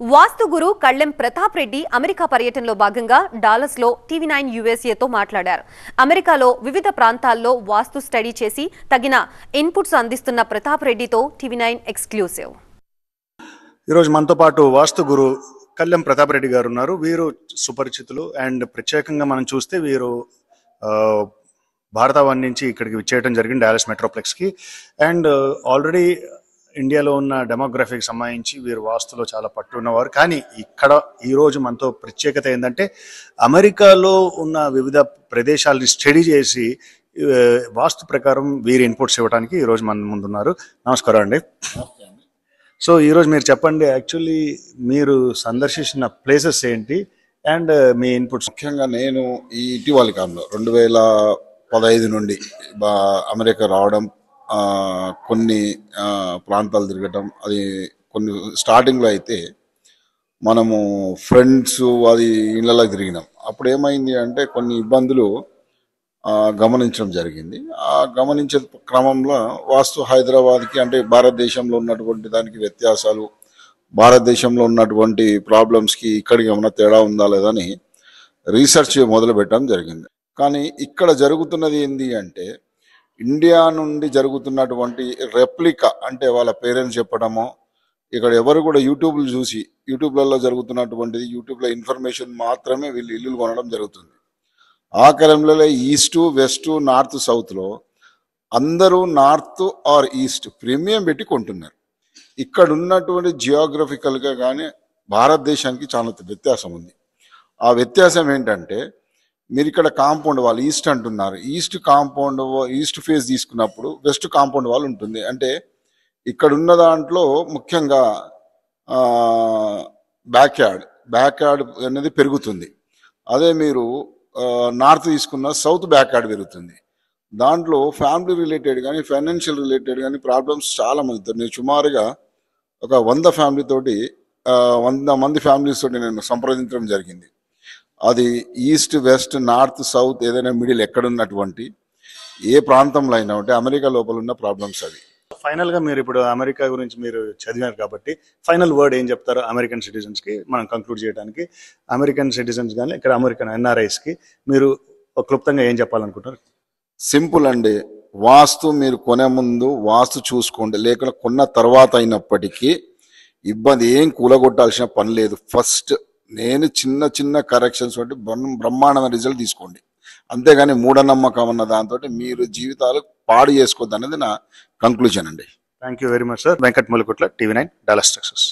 వాస్తు గురు కళ్ళెం Pratap Reddy America పర్యటనలో భాగంగా డాలస్లో TV9 యూఎస్ఏతో మాట్లాడారు. అమెరికాలో వివిధ ప్రాంతాల్లో వాస్తు స్టడీ చేసి తగిన ఇన్పుట్స్ అందిస్తున్న ప్రతాప్ రెడ్డితో టీవీ9 ఎక్స్క్లూసివ్. ఈరోజు మనతో పాటు వాస్తు గురు కళ్ళెం ప్రతాప్ రెడ్డి గారు ఉన్నారు. వీరు సుపరిచితులు అండ్ ప్రత్యేకంగా మనం చూస్తే వీరు భారతవన్ నుంచి ఇక్కడికి విచ్చేయడం జరిగింది డాలస్ మెట్రోప్లెక్స్కి. అండ్ ఆల్రెడీ ఇండియాలో ఉన్న డెమోగ్రఫీకి సంబంధించి వీరు వాస్తులో చాలా పట్టు ఉన్నవారు. కానీ ఇక్కడ ఈరోజు మనతో ప్రత్యేకత ఏంటంటే అమెరికాలో ఉన్న వివిధ ప్రదేశాలని స్టడీ చేసి వాస్తు ప్రకారం వీరి ఇన్పుట్స్ ఇవ్వడానికి ఈరోజు మన ముందున్నారు. నమస్కారం అండి. సో ఈరోజు మీరు చెప్పండి, యాక్చువల్లీ మీరు సందర్శించిన ప్లేసెస్ ఏంటి అండ్ మీ ఇన్పుట్స్? ముఖ్యంగా నేను ఈ ఇటీవలి కాలంలో 2015 నుండి అమెరికా రావడం, కొన్ని ప్రాంతాలు తిరగటం, అది కొన్ని స్టార్టింగ్లో అయితే మనము ఫ్రెండ్స్ అది ఇళ్ళకి తిరిగినాం. అప్పుడు ఏమైంది అంటే కొన్ని ఇబ్బందులు గమనించడం జరిగింది. ఆ గమనించే క్రమంలో వాస్తు హైదరాబాద్కి అంటే భారతదేశంలో ఉన్నటువంటి దానికి వ్యత్యాసాలు, భారతదేశంలో ఉన్నటువంటి ప్రాబ్లమ్స్కి ఇక్కడికి ఏమైనా తేడా ఉందా లేదని రీసెర్చ్ మొదలు పెట్టడం జరిగింది. కానీ ఇక్కడ జరుగుతున్నది ఏంటి అంటే ఇండియా నుండి జరుగుతున్నటువంటి రెప్లికా, అంటే వాళ్ళ పేరెంట్స్ చెప్పడమో, ఇక్కడ ఎవరు కూడా యూట్యూబ్లలో జరుగుతున్నటువంటిది యూట్యూబ్లో ఇన్ఫర్మేషన్ మాత్రమే వీళ్ళు ఇల్లులు కొనడం జరుగుతుంది. ఆ క్రమంలో ఈస్ట్, వెస్ట్, నార్త్, సౌత్లో అందరూ నార్త్ ఆర్ ఈస్ట్ ప్రీమియం పెట్టి కొంటున్నారు. ఇక్కడ ఉన్నటువంటి జియోగ్రఫికల్గా కానీ భారతదేశానికి చాలా వ్యత్యాసం ఉంది. ఆ వ్యత్యాసం ఏంటంటే మీరు ఇక్కడ కాంపౌండ్ వాళ్ళు ఈస్ట్ అంటున్నారు, ఈస్ట్ ఫేస్ తీసుకున్నప్పుడు వెస్ట్ కాంపౌండ్ వాళ్ళు ఉంటుంది. అంటే ఇక్కడ ఉన్న దాంట్లో ముఖ్యంగా బ్యాక్ యార్డ్ అనేది పెరుగుతుంది. అదే మీరు నార్త్ తీసుకున్న సౌత్ బ్యాక్ యార్డ్ పెరుగుతుంది. దాంట్లో ఫ్యామిలీ రిలేటెడ్ కానీ ఫైనాన్షియల్ రిలేటెడ్ కానీ ప్రాబ్లమ్స్ చాలా మంది. నేను సుమారుగా ఒక 100 ఫ్యామిలీస్ తోటి నేను సంప్రదించడం జరిగింది. అది ఈస్ట్, వెస్ట్, నార్త్, సౌత్, ఏదైనా మిడిల్ ఎక్కడున్నటువంటి ఏ ప్రాంతంలో అయినా ఉంటే అమెరికా లోపల ఉన్న ప్రాబ్లమ్స్ అవి. ఫైనల్గా మీరు ఇప్పుడు అమెరికా గురించి మీరు చదివారు కాబట్టి ఫైనల్ వర్డ్ ఏం చెప్తారు అమెరికన్ సిటిజన్స్కి? మనం కంక్లూడ్ చేయడానికి అమెరికన్ సిటిజన్స్ కానీ ఇక్కడ అమెరికన్ ఎన్ఆర్ఐస్కి మీరు క్లుప్తంగా ఏం చెప్పాలనుకుంటారు? సింపుల్ అండి. వాస్తు మీరు కొనే ముందు వాస్తు చూసుకోండి, లేకుండా కొన్న తర్వాత అయినప్పటికీ ఇబ్బంది ఏం కూలగొట్టాల్సిన పని లేదు. ఫస్ట్ నేను చిన్న కరెక్షన్స్ బట్టి బ్రహ్మాండమైన రిజల్ట్ తీసుకోండి. అంతేగాని మూఢనమ్మకం అన్న దాంతో మీరు జీవితాలు పాడు చేసుకోవద్దు అనేది నా కంక్లూజన్ అండి. Thank you very much sir. Venkat Mulukutla, TV9 Dallas, Texas.